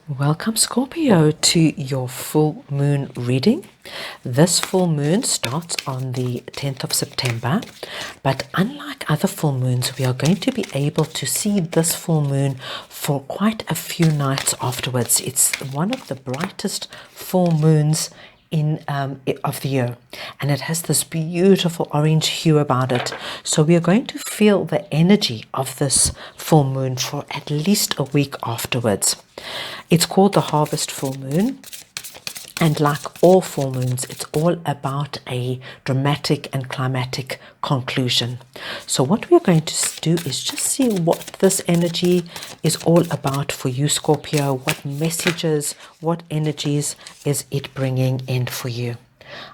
Welcome, Scorpio, to your full moon reading. This full moon starts on the 10th of September, but unlike other full moons, we are going to be able to see this full moon for quite a few nights afterwards. It's one of the brightest full moons of the year, and it has this beautiful orange hue about it. So we are going to feel the energy of this full moon for at least a week afterwards. It's called the harvest full moon, and like all full moons, it's all about a dramatic and climatic conclusion. So what we're going to do is just see what this energy is all about for you, Scorpio. What messages, what energies is it bringing in for you?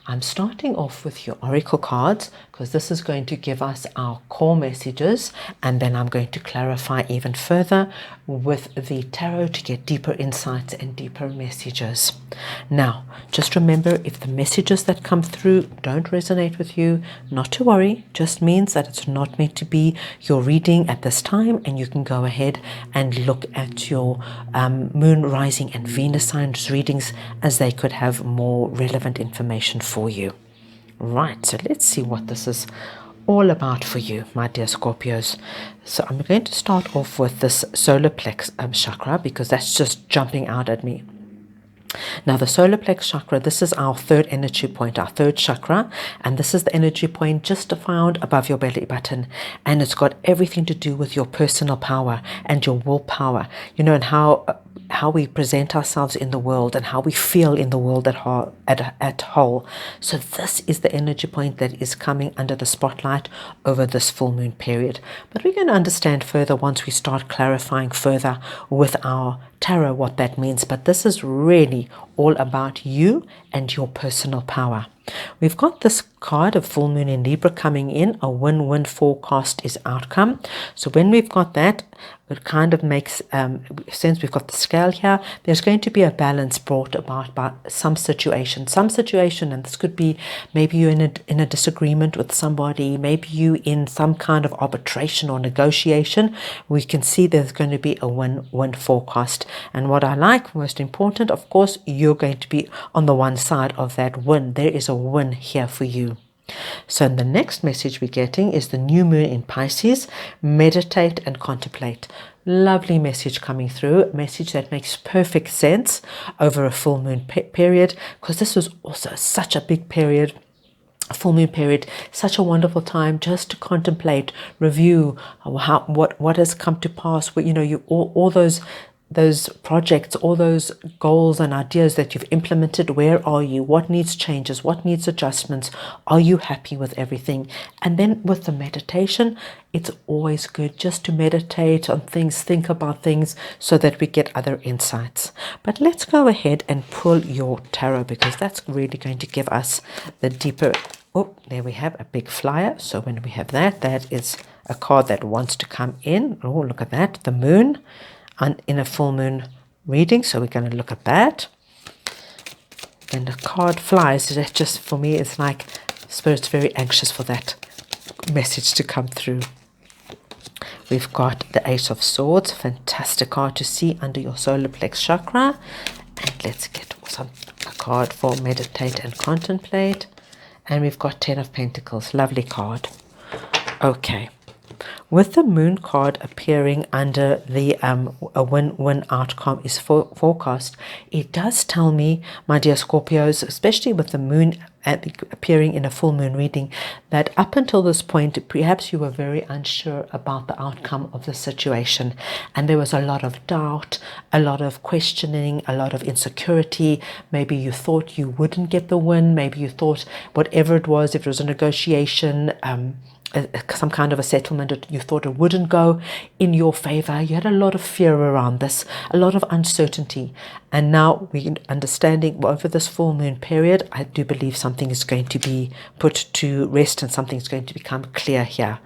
I'm starting off with your oracle cards because this is going to give us our core messages, and then I'm going to clarify even further with the tarot to get deeper insights and deeper messages. Now, just remember, if the messages that come through don't resonate with you, not to worry, just means that it's not meant to be your reading at this time, and you can go ahead and look at your moon, rising, and Venus signs readings, as they could have more relevant information for you. Right, so let's see what this is all about for you, my dear Scorpios. So I'm going to start off with this solar plex chakra, because that's just jumping out at me. Now, the solar plex chakra, this is our third energy point, our third chakra, and this is the energy point just found above your belly button, and it's got everything to do with your personal power and your willpower, and how we present ourselves in the world and how we feel in the world at whole. So this is the energy point that is coming under the spotlight over this full moon period. But we're going to understand further once we start clarifying further with our tarot what that means. But this is really all about you and your personal power. We've got this card of full moon in Libra coming in. A win-win forecast is outcome. So when we've got that, it kind of makes sense. We've got the scale here. There's going to be a balance brought about by some situation, and this could be maybe you're in a disagreement with somebody, maybe you in some kind of arbitration or negotiation. We can see there's going to be a win-win forecast. And what I like, most important, of course, you're going to be on the one side of that win. There is a win here for you. So the next message we're getting is the new moon in Pisces. Meditate and contemplate. Lovely message coming through, a message that makes perfect sense over a full moon period, because this was also such a big period. Full moon period, such a wonderful time just to contemplate, review what has come to pass. All those projects, all those goals and ideas that you've implemented, where are you? What needs changes? What needs adjustments? Are you happy with everything? And then with the meditation, it's always good just to meditate on things, think about things, so that we get other insights. But let's go ahead and pull your tarot, because that's really going to give us the deeper. Oh, there we have a big flyer. So when we have that is a card that wants to come in. Oh, look at that, the moon. And in a full moon reading, so we're going to look at that. And the card flies. That just, for me, it's like Spirit's very anxious for that message to come through. We've got the Ace of Swords, fantastic card to see under your solar plex chakra. And let's get a card for meditate and contemplate. And we've got 10 of Pentacles, lovely card. Okay. With the moon card appearing under the a win-win outcome is forecast, it does tell me, my dear Scorpios, especially with the moon appearing in a full moon reading, that up until this point, perhaps you were very unsure about the outcome of the situation. And there was a lot of doubt, a lot of questioning, a lot of insecurity. Maybe you thought you wouldn't get the win. Maybe you thought whatever it was, if it was a negotiation, some kind of a settlement, you thought it wouldn't go in your favor. You had a lot of fear around this, a lot of uncertainty. And now we're understanding over this full moon period, I do believe something is going to be put to rest and something's going to become clear here.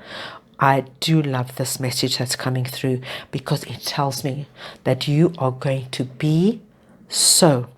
I do love this message that's coming through, because it tells me that you are going to be so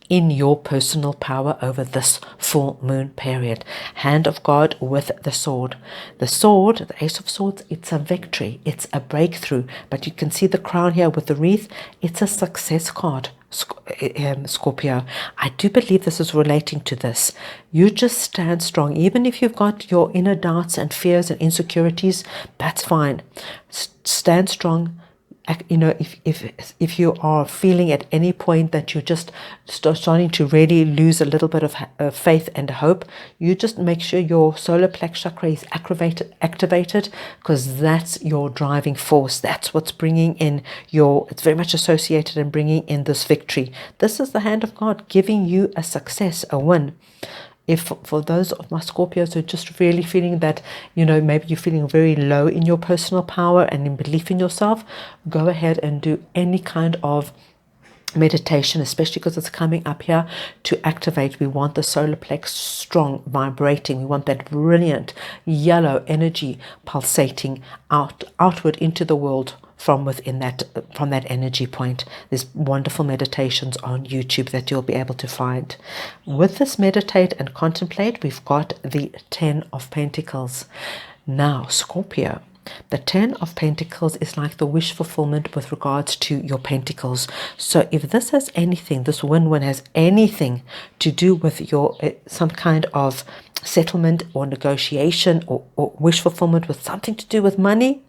in your personal power over this full moon period. Hand of God with the sword. The sword, the Ace of Swords, it's a victory. It's a breakthrough. But you can see the crown here with the wreath. It's a success card, Scorpio. I do believe this is relating to this. You just stand strong. Even if you've got your inner doubts and fears and insecurities, that's fine. Stand strong. You know, if you are feeling at any point that you're just starting to really lose a little bit of faith and hope, you just make sure your solar plex chakra is activated, because that's your driving force. That's what's bringing in it's very much associated in bringing in this victory. This is the hand of God giving you a success, a win. If for those of my Scorpios who are just really feeling that, you know, maybe you're feeling very low in your personal power and in belief in yourself, go ahead and do any kind of meditation, especially because it's coming up here to activate. We want the solar plex strong, vibrating. We want that brilliant yellow energy pulsating outward into the world from within from that energy point. There's wonderful meditations on YouTube that you'll be able to find. With this meditate and contemplate, we've got the 10 of Pentacles. Now, Scorpio, the 10 of Pentacles is like the wish fulfillment with regards to your pentacles. So if this has anything, this win-win has anything to do with your some kind of settlement or negotiation or wish fulfillment with something to do with money,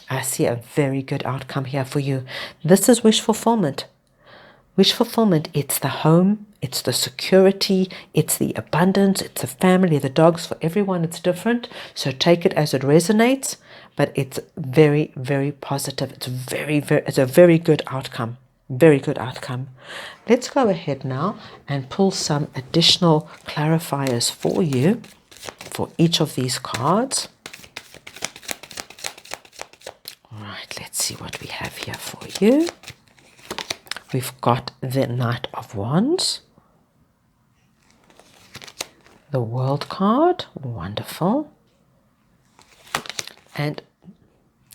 I see a very good outcome here for you. This is wish fulfillment. Wish fulfillment, it's the home, it's the security, it's the abundance, it's the family, the dogs. For everyone, it's different. So take it as it resonates, but it's very, very positive. It's a very good outcome. Very good outcome. Let's go ahead now and pull some additional clarifiers for you for each of these cards. Right, let's see what we have here for you. We've got the Knight of Wands, the World card, wonderful, and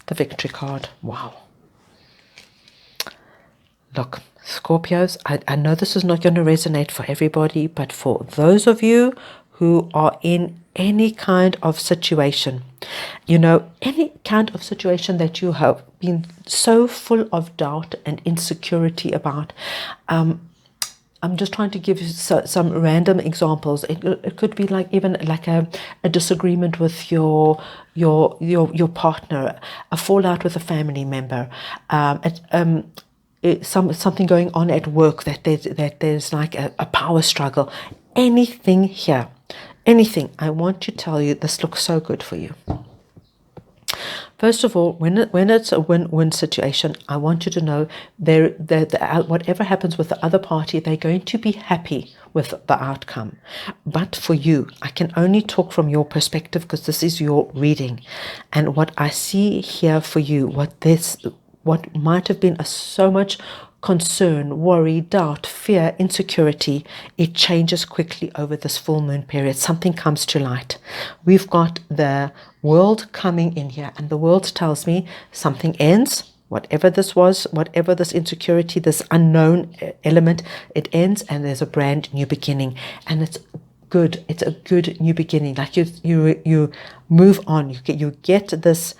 the Victory card. Wow. Look, Scorpios, I know this is not going to resonate for everybody, but for those of you who are in any kind of situation, you know, any kind of situation that you have been so full of doubt and insecurity about. I'm just trying to give you some random examples. It could be like even like a disagreement with your partner, a fallout with a family member, something going on at work, that there's like a power struggle. Anything here. Anything. I want to tell you, this looks so good for you. First of all, when it's a win-win situation, I want you to know whatever happens with the other party, they're going to be happy with the outcome. But for you, I can only talk from your perspective because this is your reading. And what I see here for you, what might have been so much concern, worry, doubt, fear, insecurity, it changes quickly over this full moon period. Something comes to light. We've got the World coming in here, and the World tells me something ends. Whatever this was, whatever this insecurity, this unknown element, it ends, and there's a brand new beginning. And it's good. It's a good new beginning. Like you move on. You get this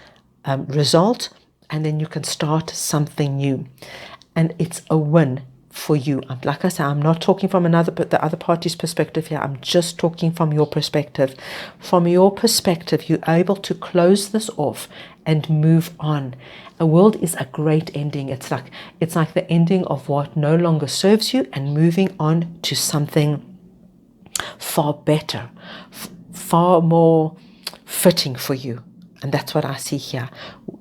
result, and then you can start something new. And it's a win for you. Like I said, I'm not talking from the other party's perspective here. I'm just talking from your perspective. From your perspective, you're able to close this off and move on. A World is a great ending. It's like the ending of what no longer serves you and moving on to something far better, far more fitting for you. And that's what I see here.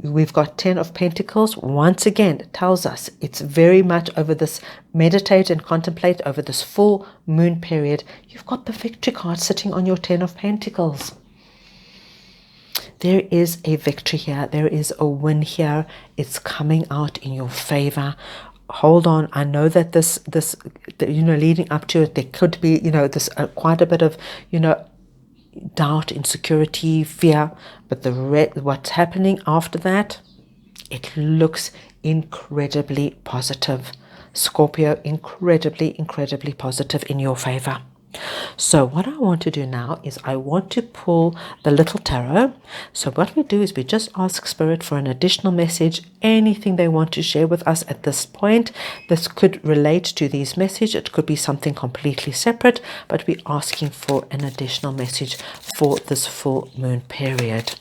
We've got 10 of Pentacles. Once again, it tells us it's very much over this meditate and contemplate over this full moon period. You've got the Victory card sitting on your 10 of Pentacles. There is a victory here. There is a win here. It's coming out in your favor. Hold on. I know that this leading up to it, there could be, this quite a bit of, doubt, insecurity, fear, but what's happening after that, it looks incredibly positive. Scorpio, incredibly positive in your favor. So what I want to do now is I want to pull the little tarot. So what we do is we just ask Spirit for an additional message, anything they want to share with us at this point. This could relate to these messages. It could be something completely separate, but we're asking for an additional message for this full moon period.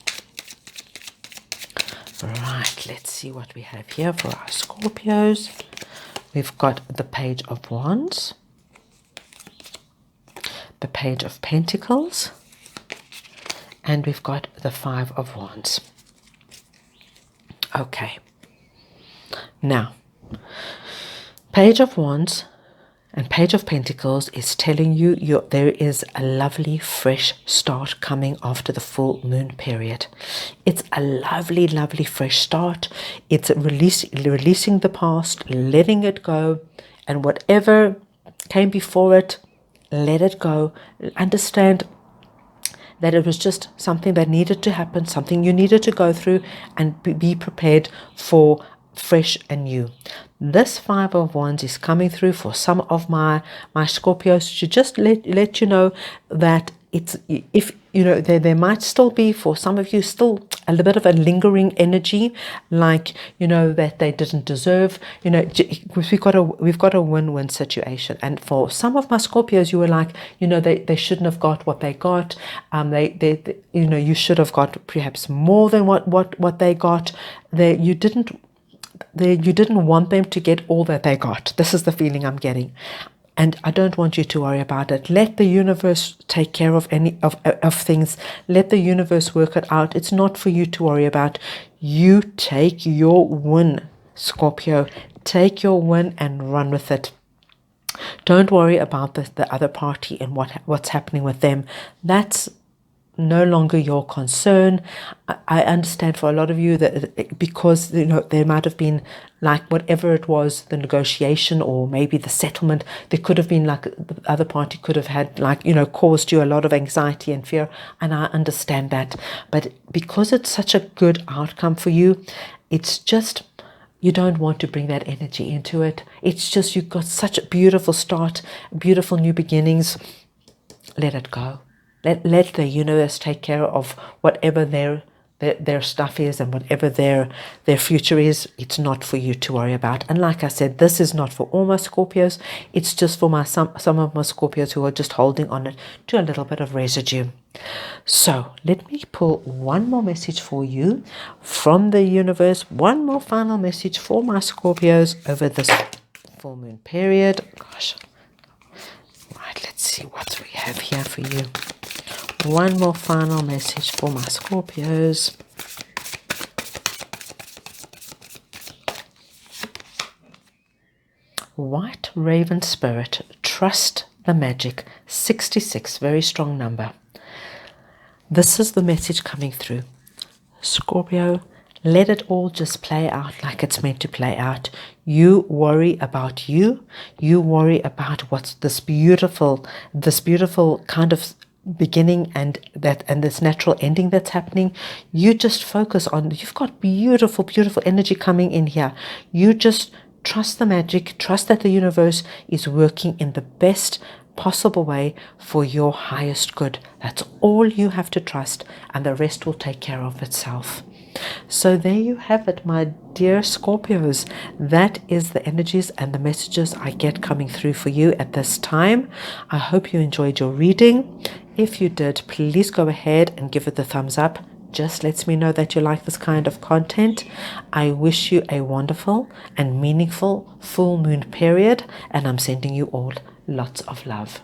Right, let's see what we have here for our Scorpios. We've got the Page of Wands, the Page of Pentacles, and we've got the Five of Wands. Okay, now Page of Wands and Page of Pentacles is telling you there is a lovely fresh start coming after the full moon period. It's a lovely fresh start. It's releasing the past, letting it go, and whatever came before it, let it go. Understand that it was just something that needed to happen, something you needed to go through, and be prepared for fresh and new. This Five of Wands is coming through for some of my Scorpios to just let you know that it's, if you know, there might still be for some of you still a little bit of a lingering energy, like, you know, that they didn't deserve. You know, we've got a win-win situation, and for some of my Scorpios, you were like, you know, they shouldn't have got what they got. They you know, you should have got perhaps more than what they got. You didn't want them to get all that they got. This is the feeling I'm getting. And I don't want you to worry about it. Let the universe take care of any of things. Let the universe work it out. It's not for you to worry about. You take your win, Scorpio. Take your win and run with it. Don't worry about the other party and what's happening with them. That's no longer your concern. I understand for a lot of you that because, you know, there might have been, like, whatever it was, the negotiation or maybe the settlement, there could have been, like, the other party could have had, like, you know, caused you a lot of anxiety and fear, and I understand that. But because it's such a good outcome for you, it's just, you don't want to bring that energy into it. It's just, you've got such a beautiful start, beautiful new beginnings. Let it go. Let the universe take care of whatever their stuff is and whatever their future is. It's not for you to worry about. And like I said, this is not for all my Scorpios. It's just for some of my Scorpios who are just holding on it to a little bit of residue. So let me pull one more message for you from the universe. One more final message for my Scorpios over this full moon period. Gosh. Right, let's see what we have here for you. One more final message for my Scorpios. White Raven Spirit, trust the magic. 66, very strong number. This is the message coming through. Scorpio, let it all just play out like it's meant to play out. You worry about you. You worry about what's this beautiful kind of beginning and this natural ending that's happening. You just focus on, you've got beautiful energy coming in here. You just trust the magic, trust that the universe is working in the best possible way for your highest good. That's all you have to trust, and the rest will take care of itself. So there you have it, my dear Scorpios. That is the energies and the messages I get coming through for you at this time. I hope you enjoyed your reading. If you did, please go ahead and give it the thumbs up. Just lets me know that you like this kind of content. I wish you a wonderful and meaningful full moon period, and I'm sending you all lots of love.